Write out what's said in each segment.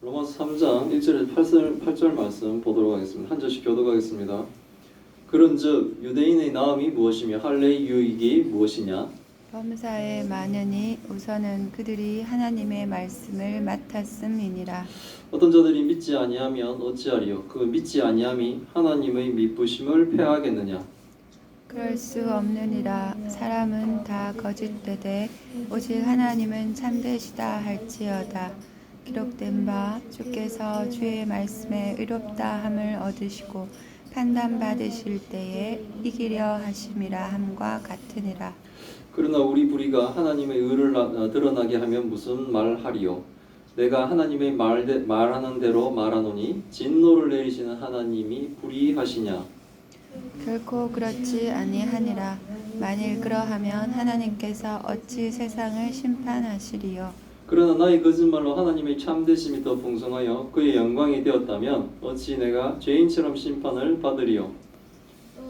로마서 3장 1절에서 8절 말씀 보도록 하겠습니다. 한 절씩 교독하겠습니다. 그런즉 유대인의 나음이 무엇이며 할례의 유익이 무엇이냐? 범사에 많으니 우선은 그들이 하나님의 말씀을 맡았음이니라. 어떤 자들이 믿지 아니하면 어찌하리요? 그 믿지 아니함이 하나님의 미쁘심을 패하겠느냐? 그럴 수 없느니라. 사람은 다 거짓되되 오직 하나님은 참되시다 할지어다. 기록된 바 주께서 주의 말씀에 의롭다 함을 얻으시고 판단받으실 때에 이기려 하심이라 함과 같으니라. 그러나 우리 불의가 하나님의 의를 드러나게 하면 무슨 말하리요? 내가 하나님의 말하는 대로 말하노니 진노를 내리시는 하나님이 불의하시냐? 결코 그렇지 아니하니라. 만일 그러하면 하나님께서 어찌 세상을 심판하시리요? 그러나 나의 거짓말로 하나님의 참되심이 더 풍성하여 그의 영광이 되었다면 어찌 내가 죄인처럼 심판을 받으리요?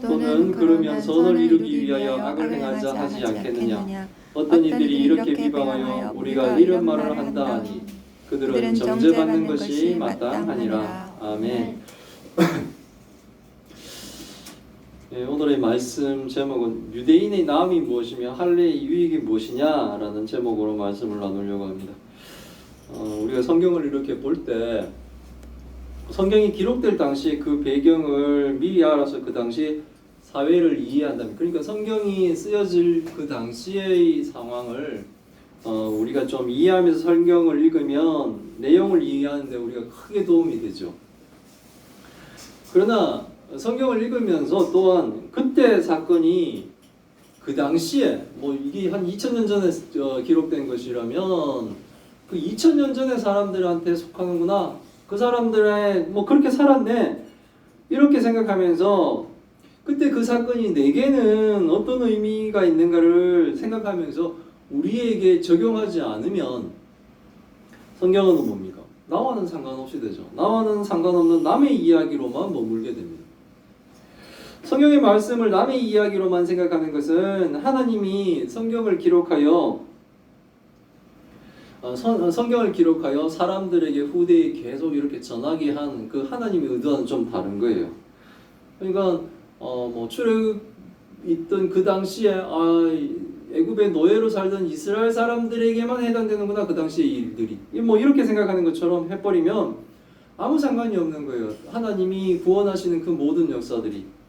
또는 그러면 선을 이루기 위하여 악을 행하자 하지 않겠느냐? 어떤 이들이 이렇게 비방하여 우리가 이런 말을 한다 하니 그들은 정죄받는 것이 마땅하니라. 아멘. 네, 오늘의 말씀 제목은 유대인의 나음이 무엇이며 할례의 유익이 무엇이냐라는 제목으로 말씀을 나누려고 합니다. 우리가 성경을 이렇게 볼 때 성경이 기록될 당시 그 배경을 미리 알아서 그 당시 사회를 이해한다면, 그러니까 성경이 쓰여질 그 당시의 상황을 우리가 좀 이해하면서 성경을 읽으면 내용을 이해하는데 우리가 크게 도움이 되죠. 그러나 성경을 읽으면서 또한 그때 사건이 그 당시에 이게 한 2000년 전에 기록된 것이라면 그 2000년 전의 사람들한테 속하는구나, 그 사람들의 그렇게 살았네 이렇게 생각하면서 그때 그 사건이 내게는 어떤 의미가 있는가를 생각하면서 우리에게 적용하지 않으면 성경은 뭡니까? 나와는 상관없이 되죠. 나와는 상관없는 남의 이야기로만 머물게 됩니다. 성경의 말씀을 남의 이야기로만 생각하는 것은 하나님이 성경을 기록하여 사람들에게 후대에 계속 이렇게 전하게 한 그 하나님의 의도와는 좀 다른 거예요. 그러니까 출애굽 있던 그 당시에 애굽의 노예로 살던 이스라엘 사람들에게만 해당되는구나, 그 당시의 일들이. 이렇게 생각하는 것처럼 해버리면 아무 상관이 없는 거예요. 하나님이 구원하시는 그 모든 역사들이.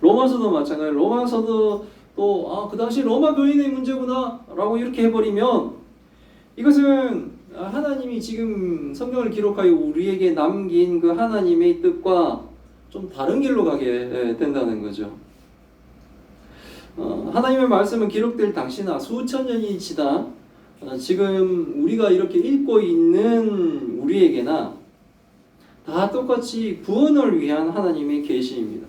로마서도 마찬가지예요. 로마서도 또 그 당시 로마 교인의 문제구나 라고 이렇게 해버리면 이것은 하나님이 지금 성경을 기록하여 우리에게 남긴 그 하나님의 뜻과 좀 다른 길로 가게 된다는 거죠. 하나님의 말씀은 기록될 당시나 수천 년이 지나 지금 우리가 이렇게 읽고 있는 우리에게나 다 똑같이 구원을 위한 하나님의 계시입니다.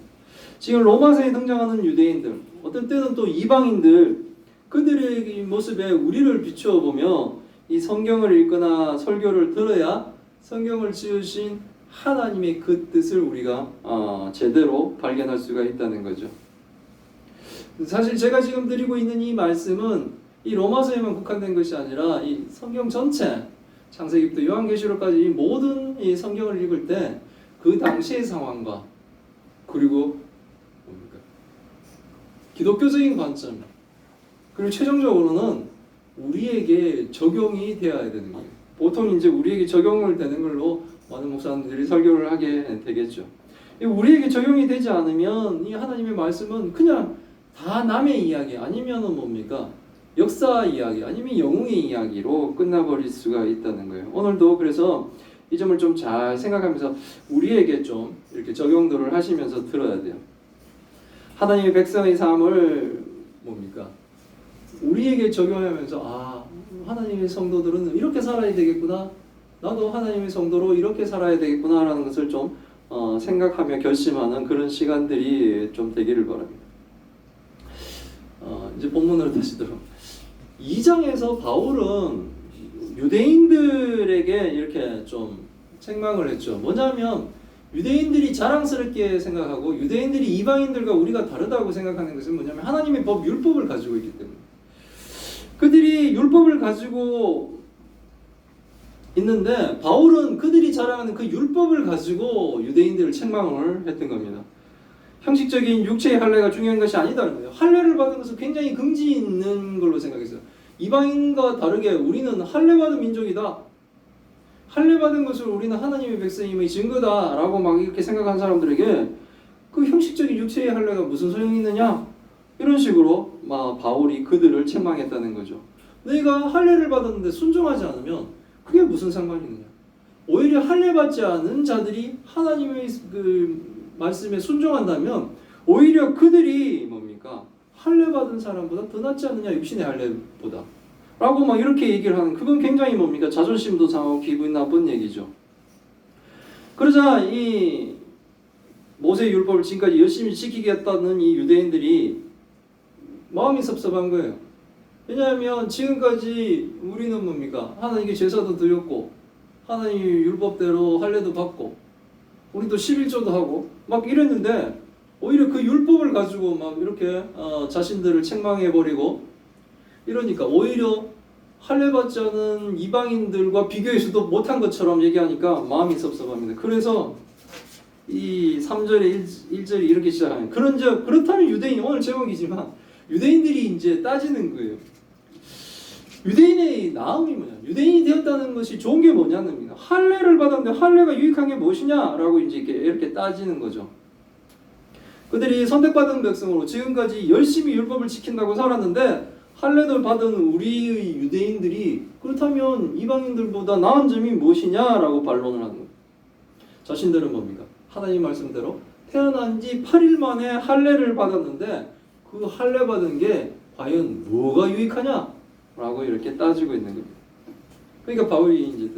지금 로마서에 등장하는 유대인들, 어떤 때는 또 이방인들, 그들의 모습에 우리를 비추어 보며 이 성경을 읽거나 설교를 들어야 성경을 지으신 하나님의 그 뜻을 우리가 제대로 발견할 수가 있다는 거죠. 사실 제가 지금 드리고 있는 이 말씀은 이 로마서에만 국한된 것이 아니라 이 성경 전체, 창세기부터 요한계시록까지 이 모든 이 성경을 읽을 때 그 당시의 상황과 그리고 기독교적인 관점, 그리고 최종적으로는 우리에게 적용이 되어야 되는 거예요. 보통 이제 우리에게 적용을 되는 걸로 많은 목사님들이 설교를 하게 되겠죠. 우리에게 적용이 되지 않으면 이 하나님의 말씀은 그냥 다 남의 이야기 아니면은 역사 이야기 아니면 영웅의 이야기로 끝나버릴 수가 있다는 거예요. 오늘도 그래서 이 점을 좀 잘 생각하면서 우리에게 좀 이렇게 적용도를 하시면서 들어야 돼요. 하나님의 백성의 삶을 우리에게 적용하면서 하나님의 성도들은 이렇게 살아야 되겠구나, 나도 하나님의 성도로 이렇게 살아야 되겠구나 라는 것을 좀 생각하며 결심하는 그런 시간들이 좀 되기를 바랍니다. 이제 본문으로 다시 들어. 2장에서 바울은 유대인들에게 이렇게 좀 책망을 했죠. 뭐냐면 유대인들이 자랑스럽게 생각하고 유대인들이 이방인들과 우리가 다르다고 생각하는 것은 뭐냐면 하나님의 법, 율법을 가지고 있기 때문에 그들이 율법을 가지고 있는데 바울은 그들이 자랑하는 그 율법을 가지고 유대인들을 책망을 했던 겁니다. 형식적인 육체의 할례가 중요한 것이 아니다는 거예요. 할례를 받은 것은 굉장히 긍지 있는 걸로 생각했어요. 이방인과 다르게 우리는 할례 받은 민족이다. 할례 받은 것을 우리는 하나님의 백성임의 증거다라고 막 이렇게 생각한 사람들에게 그 형식적인 육체의 할례가 무슨 소용이 있느냐? 이런 식으로 막 바울이 그들을 책망했다는 거죠. 너희가 할례를 받았는데 순종하지 않으면 그게 무슨 상관이 있느냐? 오히려 할례 받지 않은 자들이 하나님의 그 말씀에 순종한다면 오히려 그들이 뭡니까? 할례 받은 사람보다 더 낫지 않느냐? 육신의 할례보다 라고 막 이렇게 얘기를 하는, 그건 굉장히 뭡니까? 자존심도 상하고 기분이 나쁜 얘기죠. 그러자 이 모세의 율법을 지금까지 열심히 지키겠다는 이 유대인들이 마음이 섭섭한 거예요. 왜냐하면 지금까지 우리는 뭡니까? 하나님께 제사도 드렸고 하나님 율법대로 할례도 받고 우리도 11조도 하고 막 이랬는데 오히려 그 율법을 가지고 막 이렇게 자신들을 책망해버리고 이러니까 오히려 할례 받지 않은 이방인들과 비교해서도 못한 것처럼 얘기하니까 마음이 섭섭합니다. 그래서 이 3절에 1절이 이렇게 시작하는, 그렇다면 유대인, 오늘 제목이지만 유대인들이 이제 따지는 거예요. 유대인의 나음이 뭐냐? 유대인이 되었다는 것이 좋은 게 뭐냐는 겁니다. 할례를 받았는데 할례가 유익한 게 무엇이냐라고 이제 이렇게 따지는 거죠. 그들이 선택받은 백성으로 지금까지 열심히 율법을 지킨다고 살았는데 할례를 받은 우리의 유대인들이 그렇다면 이방인들보다 나은 점이 무엇이냐라고 반론을 하는 거예요. 자신들은 뭡니까? 하나님 말씀대로 태어난 지 8일 만에 할례를 받았는데 그 할례 받은 게 과연 뭐가 유익하냐? 라고 이렇게 따지고 있는 겁니다. 그러니까 바울이 이제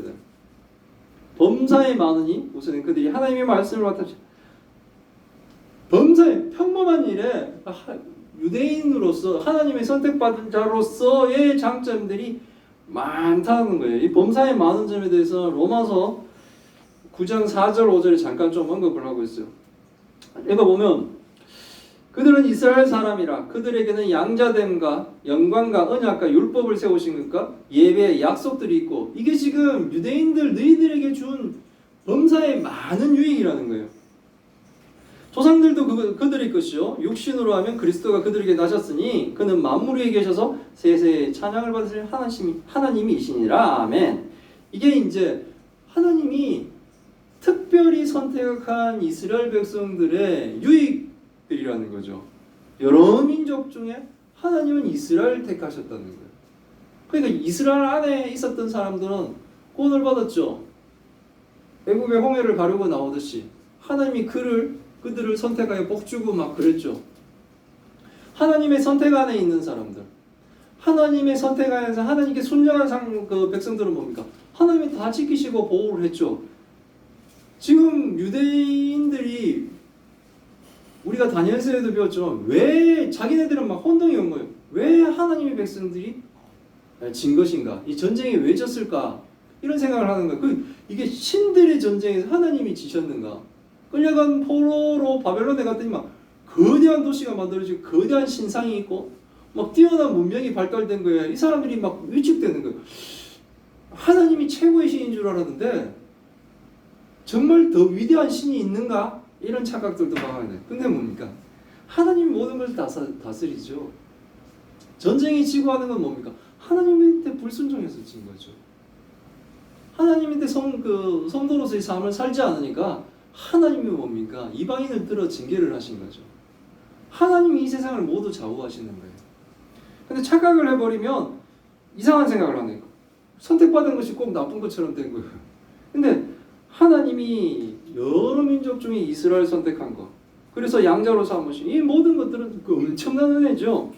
범사에 많으니 우선 그들이 하나님의 말씀을 맡아 범사에 평범한 일에 유대인으로서 하나님의 선택받은 자로서의 장점들이 많다는 거예요. 이 범사에 많은 점에 대해서 로마서 9장 4절 5절에 잠깐 좀 언급을 하고 있어요. 읽어보면 그들은 이스라엘 사람이라 그들에게는 양자됨과 영광과 언약과 율법을 세우신 것과 예배의 약속들이 있고, 이게 지금 유대인들 너희들에게 준 범사의 많은 유익이라는 거예요. 조상들도 그들의 것이요 육신으로 하면 그리스도가 그들에게 나셨으니 그는 만물 위에 계셔서 세세의 찬양을 받으실 하나님이시니라. 아멘. 이게 이제 하나님이 특별히 선택한 이스라엘 백성들의 유익들이라는 거죠. 여러 민족 중에 하나님은 이스라엘 택하셨다는 거예요. 그러니까 이스라엘 안에 있었던 사람들은 구원을 받았죠. 애굽의 홍해를 가르고 나오듯이 하나님이 그들을 선택하여 복주고 막 그랬죠. 하나님의 선택 안에 있는 사람들, 하나님의 선택 안에서 하나님께 순종한 그 백성들은 뭡니까? 하나님이 다 지키시고 보호를 했죠. 지금 유대인들이 우리가 다니엘서에도 배웠지만 왜 자기네들은 막 혼동이 온 거예요. 왜 하나님의 백성들이 진 것인가? 이 전쟁에 왜 졌을까? 이런 생각을 하는 거예요. 이게 신들의 전쟁에서 하나님이 지셨는가? 끌려간 포로로 바벨론에 갔더니 막 거대한 도시가 만들어지고 거대한 신상이 있고 막 뛰어난 문명이 발달된 거예요. 이 사람들이 막 위축되는 거예요. 하나님이 최고의 신인 줄 알았는데 정말 더 위대한 신이 있는가? 이런 착각들도 막 하는 거예요. 근데 뭡니까? 하나님이 모든 것을 다스리죠. 전쟁이 지고 하는 건 뭡니까? 하나님한테 불순종해서 진 거죠. 하나님한테 성도로서의 삶을 살지 않으니까 하나님이 뭡니까? 이방인을 들어 징계를 하신 거죠. 하나님이 이 세상을 모두 좌우하시는 거예요. 근데 착각을 해버리면 이상한 생각을 하는 거예요. 선택받은 것이 꼭 나쁜 것처럼 된 거예요. 근데 하나님이 여러 민족 중에 이스라엘 선택한 것, 그래서 양자로 삼으신 이 모든 것들은 그 엄청난 은혜죠.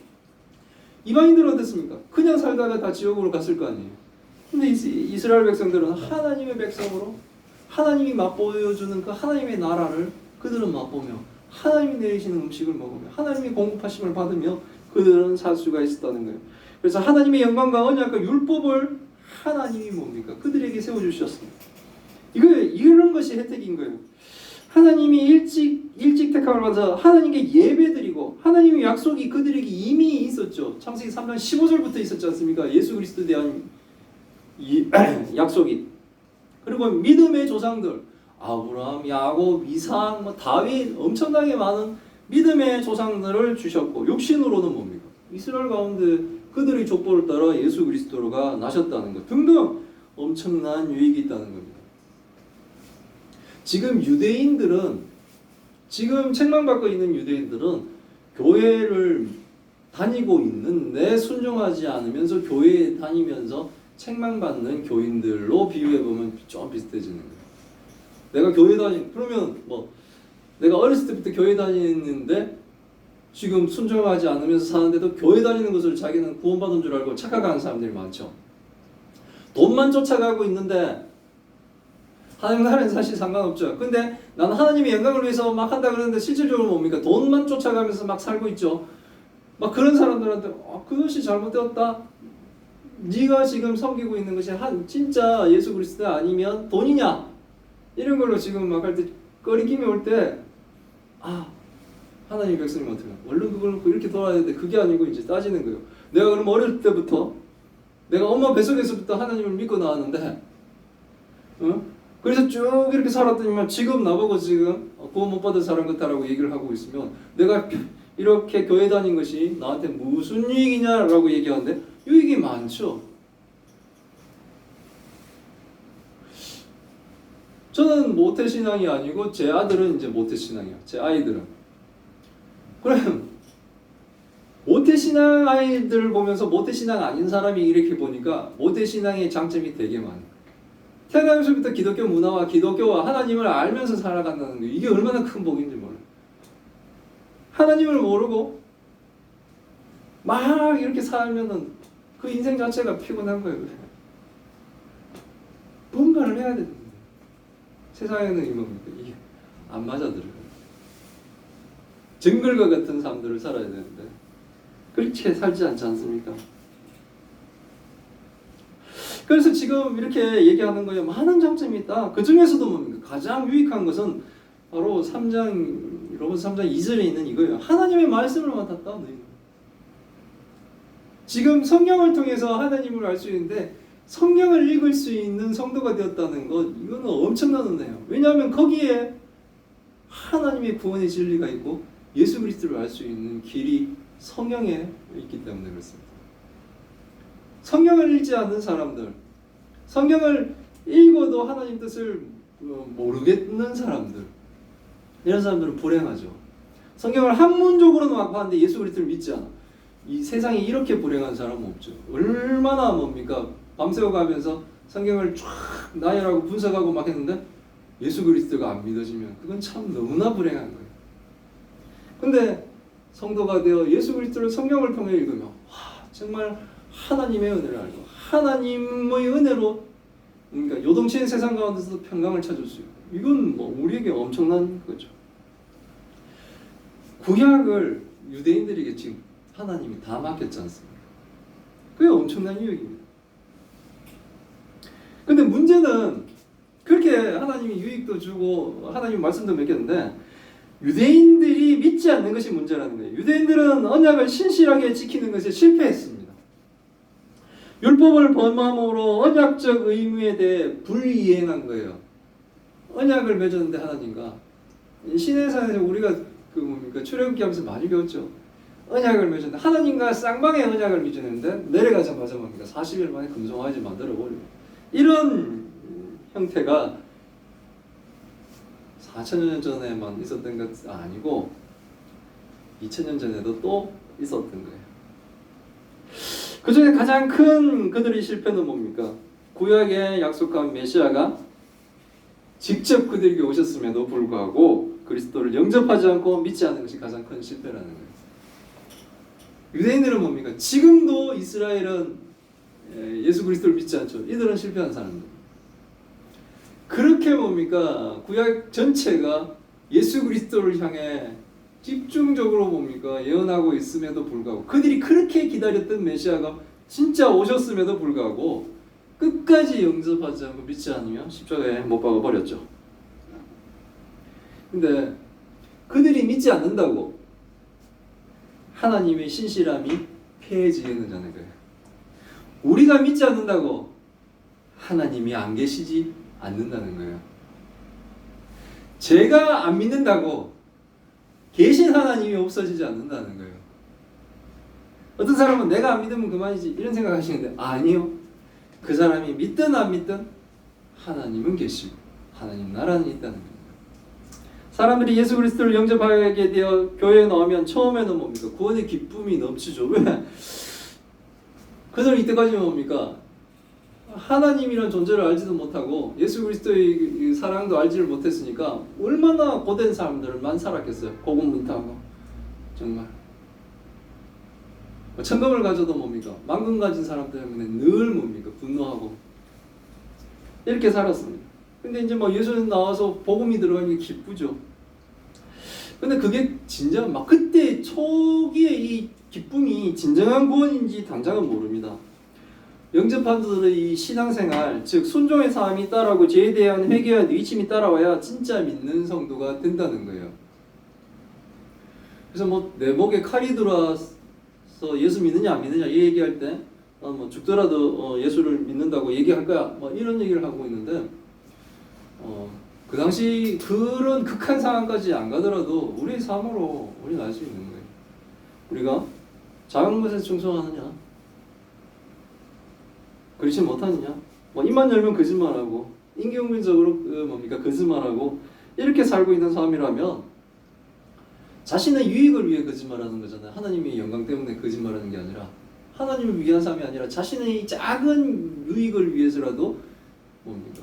이방인들은 어땠습니까? 그냥 살다가 다 지옥으로 갔을 거 아니에요. 근데 이스라엘 백성들은 하나님의 백성으로 하나님이 맛보여주는 그 하나님의 나라를 그들은 맛보며 하나님이 내리시는 음식을 먹으며 하나님이 공급하심을 받으며 그들은 살 수가 있었다는 거예요. 그래서 하나님의 영광과 언약과 율법을 하나님이 뭡니까? 그들에게 세워주셨습니다. 이런 것이 혜택인 거예요. 하나님이 일찍 택함을 받아서 하나님께 예배드리고 하나님의 약속이 그들에게 이미 있었죠. 창세기 3장 15절부터 있었지 않습니까? 예수 그리스도에 대한 약속이. 그리고 믿음의 조상들 아브라함, 야곱, 이삭, 다윗 엄청나게 많은 믿음의 조상들을 주셨고 육신으로는 뭡니까? 이스라엘 가운데 그들의 족보를 따라 예수 그리스도가 나셨다는 것 등등 엄청난 유익이 있다는 겁니다. 지금 유대인들은 지금 책망받고 있는 유대인들은 교회를 다니고 있는데 순종하지 않으면서 교회에 다니면서 책망받는 교인들로 비유해보면 좀 비슷해지는 거예요. 내가 교회 그러면 내가 어렸을 때부터 교회 다니는데 지금 순종하지 않으면서 사는데도 교회 다니는 것을 자기는 구원받은 줄 알고 착각하는 사람들이 많죠. 돈만 쫓아가고 있는데 하나님 나라는 사실 상관없죠. 근데 나는 하나님의 영광을 위해서 막 한다 그러는데 실질적으로 뭡니까? 돈만 쫓아가면서 막 살고 있죠. 막 그런 사람들한테 그것이 잘못되었다. 네가 지금 섬기고 있는 것이 진짜 예수 그리스도 아니면 돈이냐? 이런 걸로 지금 막 할 때 꺼리낌이 올 때 하나님 백성님 어떻게 얼른 그걸 놓고 이렇게 돌아야 되는데 그게 아니고 이제 따지는 거예요. 내가 그럼 어릴 때부터 내가 엄마 뱃속에서부터 하나님을 믿고 나왔는데 그래서 쭉 이렇게 살았더니만 지금 나보고 지금 구원 못 받은 사람 같다라고 얘기를 하고 있으면 내가 이렇게 교회 다닌 것이 나한테 무슨 유익이냐라고 얘기하는데 유익이 많죠. 저는 모태신앙이 아니고 제 아들은 이제 모태신앙이에요. 제 아이들은. 그럼 모태신앙 아이들 보면서 모태신앙 아닌 사람이 이렇게 보니까 모태신앙의 장점이 되게 많아요. 태어나면서부터 기독교 문화와 기독교와 하나님을 알면서 살아간다는 거 이게 얼마나 큰 복인지 몰라요. 하나님을 모르고 막 이렇게 살면은 그 인생 자체가 피곤한 거예요. 뭔가를 해야 되는데 세상에는 이게 안 맞아들어요. 정글과 같은 삶들을 살아야 되는데 그렇게 살지 않지 않습니까? 그래서 지금 이렇게 얘기하는 거예요. 많은 장점이 있다. 그 중에서도 뭡니까? 가장 유익한 것은 바로 3장, 로마서 3장 2절에 있는 이거예요. 하나님의 말씀을 맡았다. 너희는. 지금 성경을 통해서 하나님을 알 수 있는데 성경을 읽을 수 있는 성도가 되었다는 것 이거는 엄청난 은혜예요. 왜냐하면 거기에 하나님의 구원의 진리가 있고 예수 그리스도를 알 수 있는 길이 성경에 있기 때문에 그렇습니다. 성경을 읽지 않는 사람들, 성경을 읽어도 하나님 뜻을 모르겠는 사람들, 이런 사람들은 불행하죠. 성경을 학문적으로는 막 하는데 예수 그리스도를 믿지 않아. 이 세상에 이렇게 불행한 사람은 없죠. 얼마나 뭡니까? 밤새워 가면서 성경을 쫙 나열하고 분석하고 막 했는데 예수 그리스도가 안 믿어지면 그건 참 너무나 불행한 거예요. 근데 성도가 되어 예수 그리스도를 성경을 통해 읽으면 정말 하나님의 은혜를 알고 하나님의 은혜로 그러니까 요동치는 세상 가운데서도 평강을 찾을 수 있고 이건 우리에게 엄청난 거죠. 구약을 유대인들에게 지금 하나님이 다 맡겼지 않습니까? 그게 엄청난 유익입니다. 근데 문제는 그렇게 하나님이 유익도 주고 하나님 말씀도 맡겼는데 유대인들이 믿지 않는 것이 문제라는 거예요. 유대인들은 언약을 신실하게 지키는 것에 실패했습니다. 율법을 범함으로 언약적 의무에 대해 불이행한 거예요. 언약을 맺었는데 하나님과 시내산에서 우리가 출애굽기 하면서 많이 배웠죠. 언약을 맺었는데 하나님과 쌍방의 언약을 맺었는데 내려가자마자 40일 만에 금송아지 만들어버리고 이런 형태가 4,000년 전에만 있었던 것 아니고 2,000년 전에도 또 있었던 거예요. 그 중에 가장 큰 그들의 실패는 뭡니까? 구약에 약속한 메시아가 직접 그들에게 오셨음에도 불구하고 그리스도를 영접하지 않고 믿지 않는 것이 가장 큰 실패라는 거예요. 유대인들은 뭡니까? 지금도 이스라엘은 예수 그리스도를 믿지 않죠. 이들은 실패한 사람들. 그렇게 뭡니까? 구약 전체가 예수 그리스도를 향해 집중적으로 뭡니까? 예언하고 있음에도 불구하고 그들이 그렇게 기다렸던 메시아가 진짜 오셨음에도 불구하고 끝까지 영접하지 않고 믿지 않으면 십자가에 못 박아 버렸죠. 근데 그들이 믿지 않는다고 하나님의 신실함이 폐해지겠느냐는 거예요. 우리가 믿지 않는다고 하나님이 안 계시지 않는다는 거예요. 제가 안 믿는다고 계신 하나님이 없어지지 않는다는 거예요. 어떤 사람은 내가 안 믿으면 그만이지 이런 생각 하시는데 아니요. 그 사람이 믿든 안 믿든 하나님은 계시고 하나님 나라는 있다는 거예요. 사람들이 예수 그리스도를 영접하게 되어 교회에 나오면 처음에는 뭡니까? 구원의 기쁨이 넘치죠. 왜? 그들은 이때까지 뭡니까? 하나님이란 존재를 알지도 못하고 예수 그리스도의 사랑도 알지를 못했으니까 얼마나 고된 삶들만 살았겠어요. 고군분투하고 정말 천금을 가져도 뭡니까? 만금 가진 사람 때문에 늘 뭡니까? 분노하고 이렇게 살았습니다. 근데 이제 뭐 예수님 나와서 복음이 들어가니 기쁘죠. 근데 그게 진짜 막 그때 초기에 이 기쁨이 진정한 구원인지 당장은 모릅니다. 영접한들의 이 신앙생활, 즉 순종의 삶이 따라오고 죄에 대한 회개와 뉘우침이 따라와야 진짜 믿는 성도가 된다는 거예요. 그래서 뭐 내 목에 칼이 들어와서 예수 믿느냐 안 믿느냐 이 얘기할 때 뭐 죽더라도 예수를 믿는다고 얘기할 거야 뭐 이런 얘기를 하고 있는데 그 당시 그런 극한 상황까지 안 가더라도 우리의 삶으로 우리는 알 수 있는 거예요. 우리가 작은 것에 충성하느냐 그렇지 못하느냐 뭐 입만 열면 거짓말하고 인격민적으로 뭡니까 거짓말하고 이렇게 살고 있는 삶이라면 자신의 유익을 위해 거짓말하는 거잖아요. 하나님의 영광 때문에 거짓말하는 게 아니라 하나님을 위한 삶이 아니라 자신의 작은 유익을 위해서라도 뭡니까?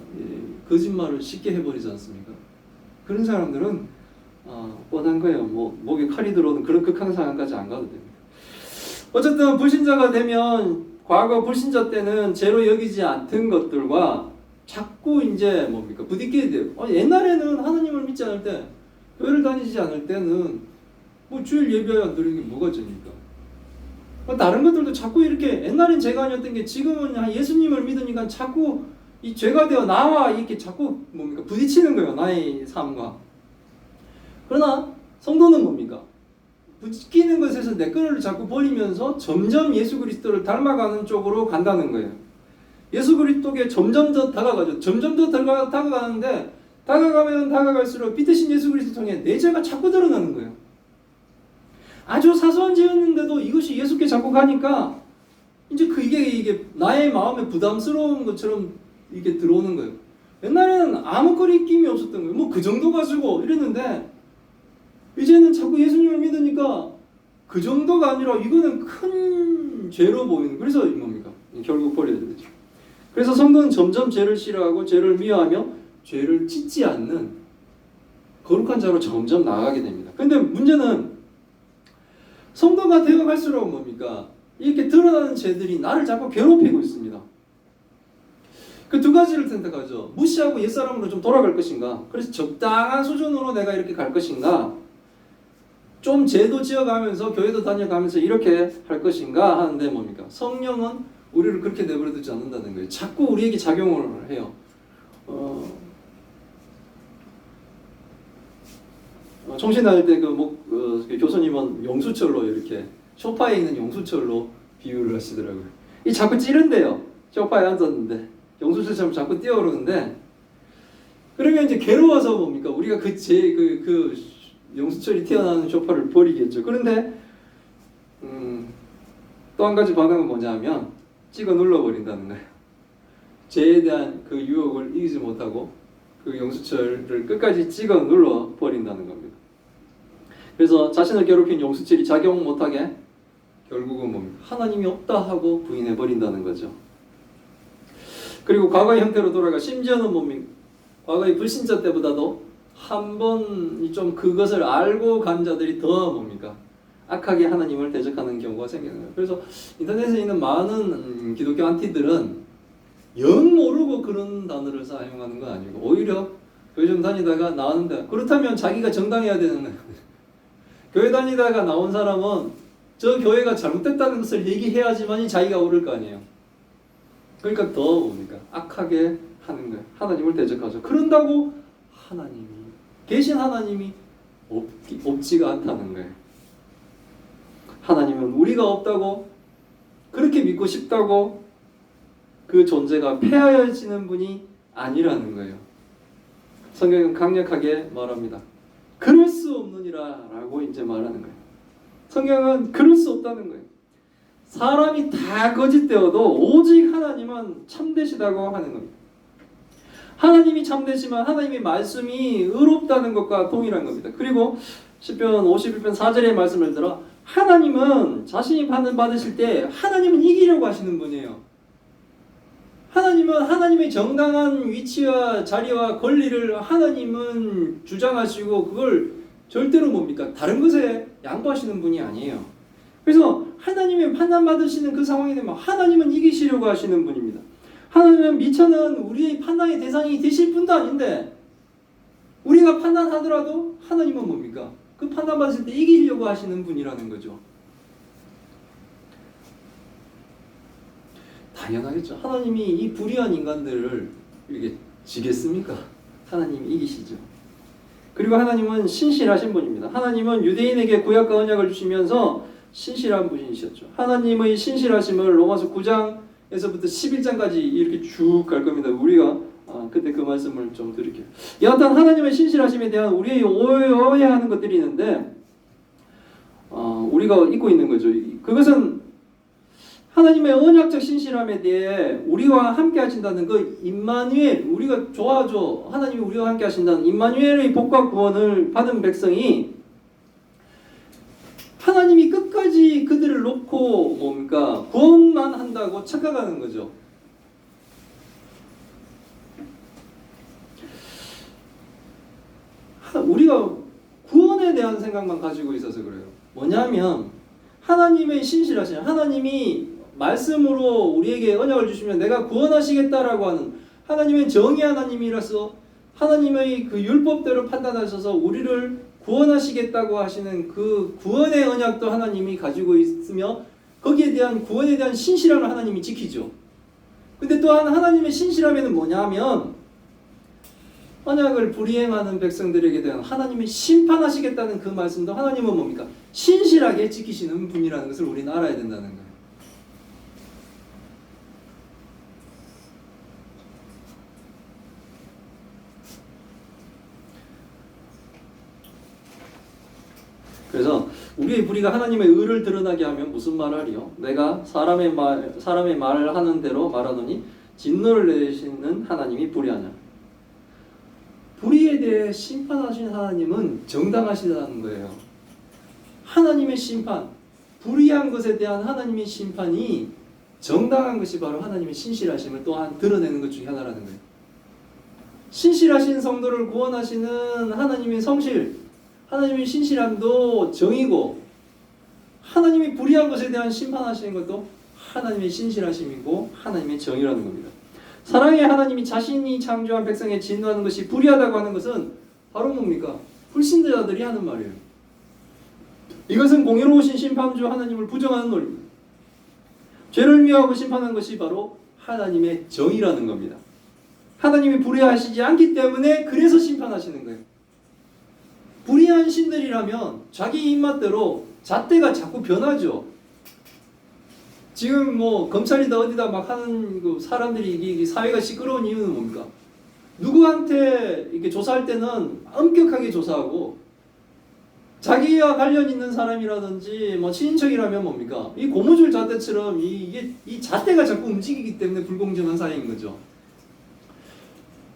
거짓말을 쉽게 해버리지 않습니까? 그런 사람들은 뻔한 거예요. 뭐 목에 칼이 들어오는 그런 극한 상황까지 안 가도 됩니다. 어쨌든 불신자가 되면 과거 불신자 때는 죄로 여기지 않던 것들과 자꾸 이제 뭡니까? 부딪히게 돼요. 옛날에는 하나님을 믿지 않을 때 교회를 다니지 않을 때는 뭐 주일 예배 안 드리는 게 뭐가 죄입니까? 다른 것들도 자꾸 이렇게 옛날엔 죄가 아니었던 게 지금은 예수님을 믿으니까 자꾸 이 죄가 되어 나와 이렇게 자꾸 뭡니까? 부딪히는 거예요. 나의 삶과. 그러나 성도는 뭡니까? 부딪히는 것에서 내 거를 자꾸 버리면서 점점 예수 그리스도를 닮아가는 쪽으로 간다는 거예요. 예수 그리스도께 점점 더 다가가죠. 점점 더 다가가는데 다가가면 다가갈수록 빛대신 예수 그리스도 통해 내 죄가 자꾸 드러나는 거예요. 아주 사소한 죄였는데도 이것이 예수께 자꾸 가니까 이제 이게 나의 마음에 부담스러운 것처럼 이게 들어오는 거예요. 옛날에는 아무 거리낌이 없었던 거예요. 뭐 그 정도 가지고 이랬는데 이제는 자꾸 예수님을 믿으니까 그 정도가 아니라 이거는 큰 죄로 보이는. 그래서 뭡니까? 결국 버려야 되죠. 그래서 성도는 점점 죄를 싫어하고 죄를 미워하며 죄를 짓지 않는 거룩한 자로 점점 나아가게 됩니다. 근데 문제는 성도가 되어갈수록 뭡니까? 이렇게 드러나는 죄들이 나를 자꾸 괴롭히고 있습니다. 그 두 가지를 선택하죠. 무시하고 옛사람으로 좀 돌아갈 것인가? 그래서 적당한 수준으로 내가 이렇게 갈 것인가? 좀 죄도 지어가면서 교회도 다녀가면서 이렇게 할 것인가 하는데 뭡니까? 성령은 우리를 그렇게 내버려 두지 않는다는 거예요. 자꾸 우리에게 작용을 해요. 총신 다닐 때 그 교수님은 용수철로 이렇게 소파에 있는 용수철로 비유를 하시더라고요. 이 자꾸 찌른대요. 소파에 앉았는데 용수철처럼 자꾸 뛰어오르는데 그러면 이제 괴로워서 뭡니까? 우리가 그 용수철이 튀어나오는 소파를 버리겠죠. 그런데 또 한 가지 반응은 뭐냐면 찍어 눌러버린다는 거예요. 죄에 대한 그 유혹을 이기지 못하고 그 용수철을 끝까지 찍어 눌러버린다는 겁니다. 그래서 자신을 괴롭힌 용수철이 작용 못하게 결국은 뭡니까? 하나님이 없다 하고 부인해버린다는 거죠. 그리고 과거의 형태로 돌아가 심지어는 뭡니까? 과거의 불신자 때보다도 한 번 좀 그것을 알고 간 자들이 더 뭡니까? 악하게 하나님을 대적하는 경우가 생기는 거예요. 그래서 인터넷에 있는 많은 기독교 안티들은 영 모르고 그런 단어를 사용하는 건 아니고 오히려 교회 좀 다니다가 나왔는데 그렇다면 자기가 정당해야 되는 거예요. 교회 다니다가 나온 사람은 저 교회가 잘못됐다는 것을 얘기해야지만이 자기가 오를 거 아니에요. 그러니까 더 뭡니까? 악하게 하는 거예요. 하나님을 대적하죠. 그런다고 하나님이 계신 하나님이 없지가 않다는 거예요. 하나님은 우리가 없다고 그렇게 믿고 싶다고 그 존재가 폐하여지는 분이 아니라는 거예요. 성경은 강력하게 말합니다. 그럴 수 없느니라 라고 이제 말하는 거예요. 성경은 그럴 수 없다는 거예요. 사람이 다 거짓되어도 오직 하나님은 참되시다고 하는 겁니다. 하나님이 참되시면 하나님의 말씀이 의롭다는 것과 동일한 겁니다. 그리고 시편 51편 4절의 말씀을 들어 하나님은 자신이 받으실 때 하나님은 이기려고 하시는 분이에요. 하나님은 하나님의 정당한 위치와 자리와 권리를 하나님은 주장하시고 그걸 절대로 뭡니까? 다른 것에 양보하시는 분이 아니에요. 그래서 하나님의 판단받으시는 그 상황이 되면 하나님은 이기시려고 하시는 분입니다. 하나님은 미천은 우리의 판단의 대상이 되실 분도 아닌데 우리가 판단하더라도 하나님은 뭡니까? 그 판단받으실 때 이기려고 하시는 분이라는 거죠. 당연하겠죠. 하나님이 이 불의한 인간들을 이렇게 지겠습니까? 하나님이 이기시죠. 그리고 하나님은 신실하신 분입니다. 하나님은 유대인에게 구약과 언약을 주시면서 신실한 분이셨죠. 하나님의 신실하심을 로마서 9장에서부터 11장까지 이렇게 쭉 갈 겁니다. 우리가 그때 그 말씀을 좀 드릴게요. 여하튼 하나님의 신실하심에 대한 우리의 오해하는 것들이 있는데 우리가 잊고 있는 거죠. 그것은 하나님의 언약적 신실함에 대해 우리와 함께 하신다는 그 임마누엘, 우리가 좋아하죠. 하나님이 우리와 함께 하신다는 임마누엘의 복과 구원을 받은 백성이 하나님이 끝까지 그들을 놓고 뭡니까? 구원만 한다고 착각하는 거죠. 우리가 구원에 대한 생각만 가지고 있어서 그래요. 뭐냐면 하나님의 신실하신 하나님이 말씀으로 우리에게 언약을 주시면 내가 구원하시겠다라고 하는 하나님의 정의 하나님이라서 하나님의 그 율법대로 판단하셔서 우리를 구원하시겠다고 하시는 그 구원의 언약도 하나님이 가지고 있으며 거기에 대한 구원에 대한 신실함을 하나님이 지키죠. 근데 또한 하나님의 신실함에는 뭐냐면 언약을 불이행하는 백성들에게 대한 하나님이 심판하시겠다는 그 말씀도 하나님은 뭡니까? 신실하게 지키시는 분이라는 것을 우리는 알아야 된다는 거예요. 그래서 우리의 불의가 하나님의 의를 드러나게 하면 무슨 말하리요? 내가 사람의 말을 하는 대로 말하더니 진노를 내리시는 하나님이 불의하냐? 불의에 대해 심판하신 하나님은 정당하시다는 거예요. 하나님의 심판, 불의한 것에 대한 하나님의 심판이 정당한 것이 바로 하나님의 신실하심을 또한 드러내는 것 중에 하나라는 거예요. 신실하신 성도를 구원하시는 하나님의 성실, 하나님의 신실함도 정이고 하나님이 불의한 것에 대한 심판하시는 것도 하나님의 신실하심이고 하나님의 정의라는 겁니다. 사랑의 하나님이 자신이 창조한 백성에 진노하는 것이 불의하다고 하는 것은 바로 뭡니까? 불신자들이 하는 말이에요. 이것은 공의로우신 심판주 하나님을 부정하는 논리입니다. 죄를 미워하고 심판하는 것이 바로 하나님의 정의라는 겁니다. 하나님이 불의하시지 않기 때문에 그래서 심판하시는 거예요. 불의한 신들이라면 자기 입맛대로 잣대가 자꾸 변하죠. 지금 뭐 검찰이다 어디다 막 하는 그 사람들이 이게 사회가 시끄러운 이유는 뭡니까? 누구한테 이렇게 조사할 때는 엄격하게 조사하고 자기와 관련 있는 사람이라든지 뭐 친인척이라면 뭡니까? 이 고무줄 잣대처럼 이 잣대가 자꾸 움직이기 때문에 불공정한 사회인 거죠.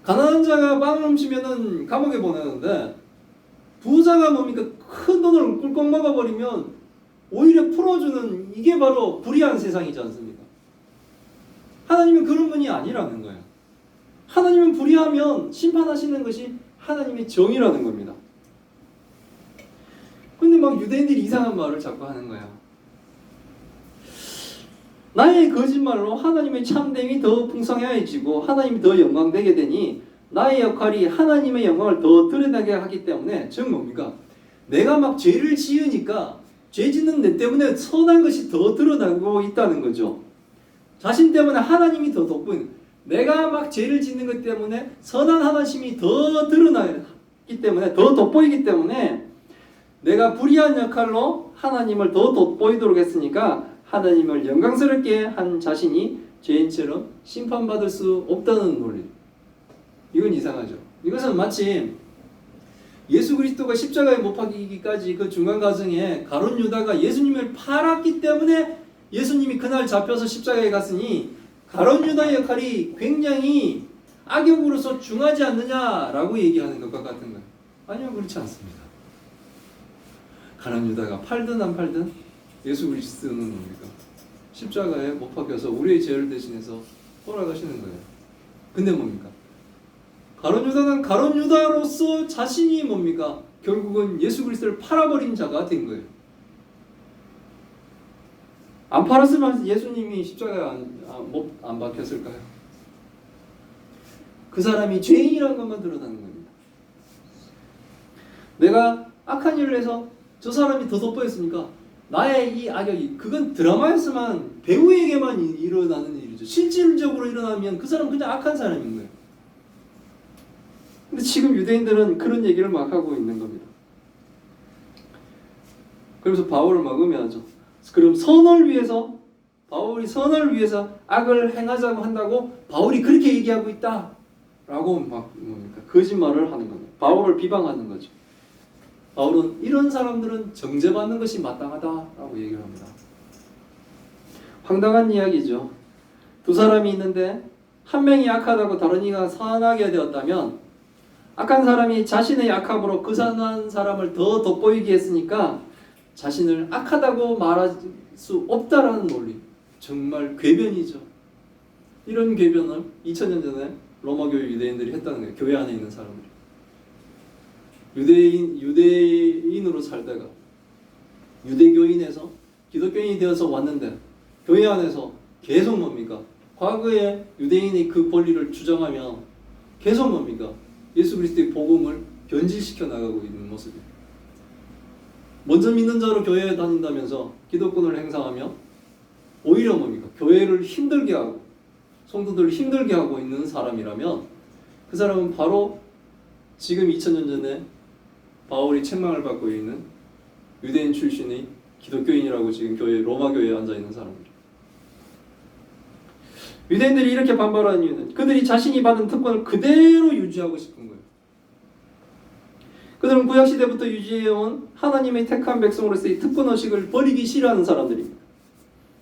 가난한 자가 빵을 훔치면은 감옥에 보내는데 부자가 뭡니까? 큰 돈을 꿀꺽 먹어버리면 오히려 풀어주는 이게 바로 불의한 세상이지 않습니까? 하나님은 그런 분이 아니라는 거예요. 하나님은 불의하면 심판하시는 것이 하나님의 정의라는 겁니다. 근데 막 유대인들이 이상한 말을 자꾸 하는 거예요. 나의 거짓말로 하나님의 참됨이 더 풍성해지고 하나님이 더 영광되게 되니 나의 역할이 하나님의 영광을 더 드러나게 하기 때문에 즉 뭡니까? 내가 막 죄를 지으니까 죄 짓는 내 때문에 선한 것이 더 드러나고 있다는 거죠. 자신 때문에 하나님이 더 돋보이는, 내가 막 죄를 짓는 것 때문에 선한 하나님이 더 드러나기 때문에 더 돋보이기 때문에 내가 불의한 역할로 하나님을 더 돋보이도록 했으니까 하나님을 영광스럽게 한 자신이 죄인처럼 심판받을 수 없다는 논리. 이건 이상하죠. 이것은 마치 예수 그리스도가 십자가에 못 박히기까지 그 중간 과정에 가룟 유다가 예수님을 팔았기 때문에 예수님이 그날 잡혀서 십자가에 갔으니 가룟 유다의 역할이 굉장히 악역으로서 중하지 않느냐라고 얘기하는 것과 같은 거예요. 아니요, 그렇지 않습니다. 가룟 유다가 팔든 안 팔든 예수 그리스도는 뭡니까? 십자가에 못 박혀서 우리의 죄를 대신해서 돌아가시는 거예요. 근데 뭡니까? 가룟 유다는 가룟 유다로서 자신이 뭡니까? 결국은 예수 그리스도를 팔아버린 자가 된 거예요. 안 팔았으면 예수님이 십자가에 안 박혔을까요? 그 사람이 죄인이라는 것만 드러나는 겁니다. 내가 악한 일을 해서 저 사람이 더 돋보였으니까 나의 이 악역이, 그건 드라마에서만 배우에게만 일어나는 일이죠. 실질적으로 일어나면 그 사람은 그냥 악한 사람인 거예요. 근데 지금 유대인들은 그런 얘기를 막 하고 있는 겁니다. 그래서 바울을 막 음해하죠. 그럼 선을 위해서, 바울이 선을 위해서 악을 행하자고 한다고 바울이 그렇게 얘기하고 있다 라고 막 뭡니까? 거짓말을 하는 겁니다. 바울을 비방하는 거죠. 바울은 이런 사람들은 정죄받는 것이 마땅하다라고 얘기를 합니다. 황당한 이야기죠. 두 사람이 있는데 한 명이 악하다고 다른 이가 선하게 되었다면 악한 사람이 자신의 악함으로 그 선한 사람을 더 돋보이게 했으니까 자신을 악하다고 말할 수 없다라는 논리. 정말 궤변이죠. 이런 궤변을 2000년 전에 로마 교회 유대인들이 했다는 거예요. 교회 안에 있는 사람들이. 유대인으로 살다가 유대교인에서 기독교인이 되어서 왔는데 교회 안에서 계속 뭡니까? 과거에 유대인이 그 권리를 주장하며 계속 뭡니까? 예수 그리스도의 복음을 변질시켜 나가고 있는 모습이에요. 먼저 믿는 자로 교회에 다닌다면서 기독권을 행사하며 오히려 뭡니까? 교회를 힘들게 하고 성도들을 힘들게 하고 있는 사람이라면 그 사람은 바로 지금 2000년 전에 바울이 책망을 받고 있는 유대인 출신의 기독교인이라고 지금 교회 로마 교회에 앉아 있는 사람들. 유대인들이 이렇게 반발하는 이유는 그들이 자신이 받은 특권을 그대로 유지하고 싶은 거예요. 그들은 구약 시대부터 유지해온 하나님의 택한 백성으로서의 특권 의식을 버리기 싫어하는 사람들입니다.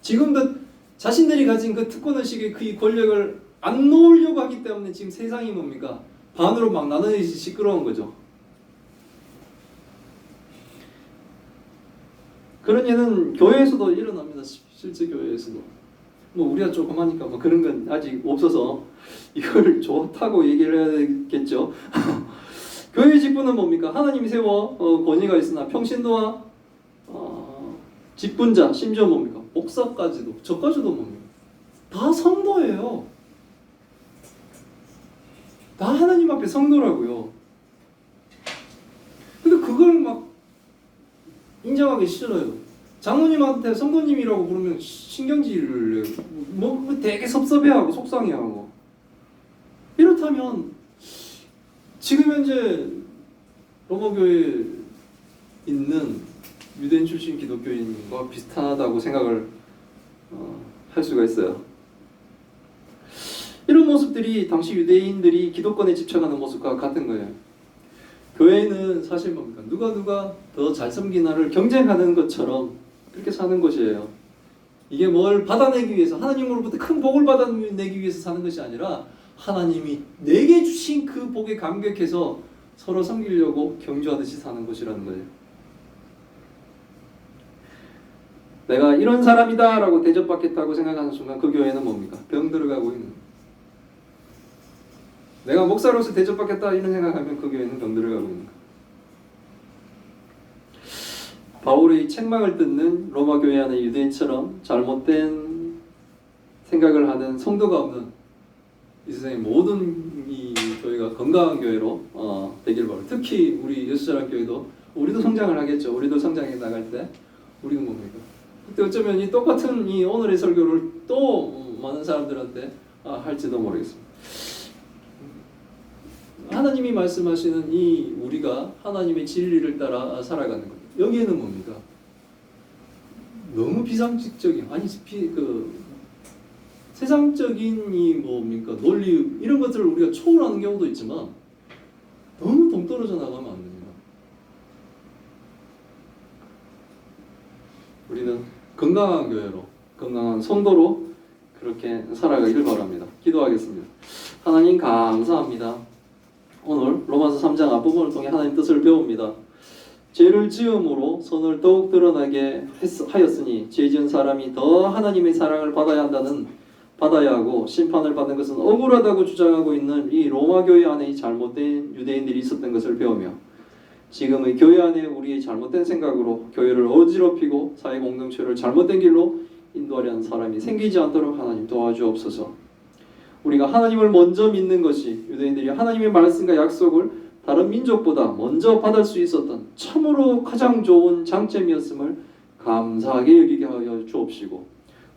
지금도 자신들이 가진 그 특권 의식의 그 권력을 안 놓으려고 하기 때문에 지금 세상이 뭡니까? 반으로 막 나눠지듯이 시끄러운 거죠. 그런 일은 교회에서도 일어납니다. 실제 교회에서도. 뭐 우리가 조그마니까 뭐 그런 건 아직 없어서 이걸 좋다고 얘기를 해야겠죠. 교회 직분은 뭡니까? 하나님이 세워 권위가 있으나 평신도와 직분자, 심지어 뭡니까? 목사까지도, 저까지도 뭡니까? 다 성도예요. 다 하나님 앞에 성도라고요. 근데 그걸 막 인정하기 싫어요. 장로님한테 성도님이라고 부르면 신경질을 내요. 뭐 되게 섭섭해하고 속상해하고. 이렇다면 지금 현재 로마교회에 있는 유대인 출신 기독교인과 비슷하다고 생각을 할 수가 있어요. 이런 모습들이 당시 유대인들이 기독권에 집착하는 모습과 같은 거예요. 교회는 사실 뭡니까? 누가 더 잘 섬기나를 경쟁하는 것처럼 그렇게 사는 것이에요. 이게 뭘 받아내기 위해서, 하나님으로부터 큰 복을 받아내기 위해서 사는 것이 아니라 하나님이 내게 주신 그 복에 감격해서 서로 섬기려고 경주하듯이 사는 것이라는 거예요. 내가 이런 사람이다 라고 대접받겠다고 생각하는 순간 그 교회는 뭡니까? 병 들어가고 있는 거예요. 내가 목사로서 대접받겠다 이런 생각하면 그 교회는 병 들어가고 있는 거예요. 바울의 책망을 듣는 로마 교회 안의 유대인처럼 잘못된 생각을 하는 성도가 없는 이 세상의 모든 이 교회가 건강한 교회로 되길 바랍니다. 특히 우리 예수자랑 교회도 우리도 성장을 하겠죠. 우리도 성장해 나갈 때 우리는 뭡니까? 그때 어쩌면 이 똑같은 이 오늘의 설교를 또 많은 사람들한테 할지도 모르겠습니다. 하나님이 말씀하시는 이 우리가 하나님의 진리를 따라 살아가는 것. 여기에는 뭡니까? 너무 비상식적인, 아니 세상적인 이 뭡니까 논리 이런 것들을 우리가 초월하는 경우도 있지만 너무 동떨어져 나가면 안 됩니다. 우리는 건강한 교회로, 건강한 성도로 그렇게 살아가길 바랍니다. 기도하겠습니다. 하나님 감사합니다. 오늘 로마서 3장 앞부분을 통해 하나님 뜻을 배웁니다. 죄를 지음으로 선을 더욱 드러나게 하였으니 죄 지은 사람이 더 하나님의 사랑을 받아야 하고 심판을 받는 것은 억울하다고 주장하고 있는 이 로마 교회 안에 이 잘못된 유대인들이 있었던 것을 배우며 지금의 교회 안에 우리의 잘못된 생각으로 교회를 어지럽히고 사회 공동체를 잘못된 길로 인도하려는 사람이 생기지 않도록 하나님 도와주옵소서. 우리가 하나님을 먼저 믿는 것이 유대인들이 하나님의 말씀과 약속을 다른 민족보다 먼저 받을 수 있었던 참으로 가장 좋은 장점이었음을 감사하게 여기게 하여 주옵시고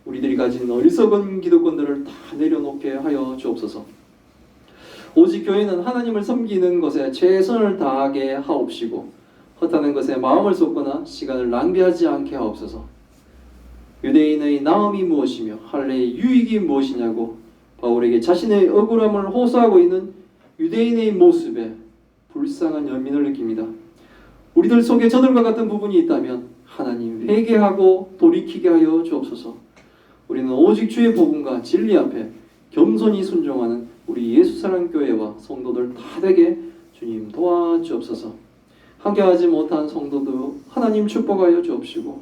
우리들이 가진 어리석은 기득권들을 다 내려놓게 하여 주옵소서. 오직 교회는 하나님을 섬기는 것에 최선을 다하게 하옵시고 허탄한 것에 마음을 쏟거나 시간을 낭비하지 않게 하옵소서. 유대인의 나음이 무엇이며 할례의 유익이 무엇이냐고 바울에게 자신의 억울함을 호소하고 있는 유대인의 모습에 불쌍한 연민을 느낍니다. 우리들 속에 저들과 같은 부분이 있다면 하나님 회개하고 돌이키게 하여 주옵소서. 우리는 오직 주의 복음과 진리 앞에 겸손히 순종하는 우리 예수사랑교회와 성도들 다 되게 주님 도와주옵소서. 함께하지 못한 성도도 하나님 축복하여 주옵시고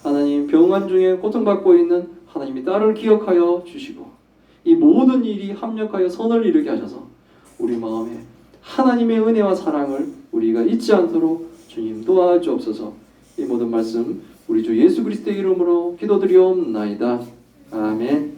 하나님 병환 중에 고통받고 있는 하나님의 딸을 기억하여 주시고 이 모든 일이 합력하여 선을 이루게 하셔서 우리 마음에 하나님의 은혜와 사랑을 우리가 잊지 않도록 주님 도와주옵소서. 이 모든 말씀 우리 주 예수 그리스도의 이름으로 기도드리옵나이다. 아멘.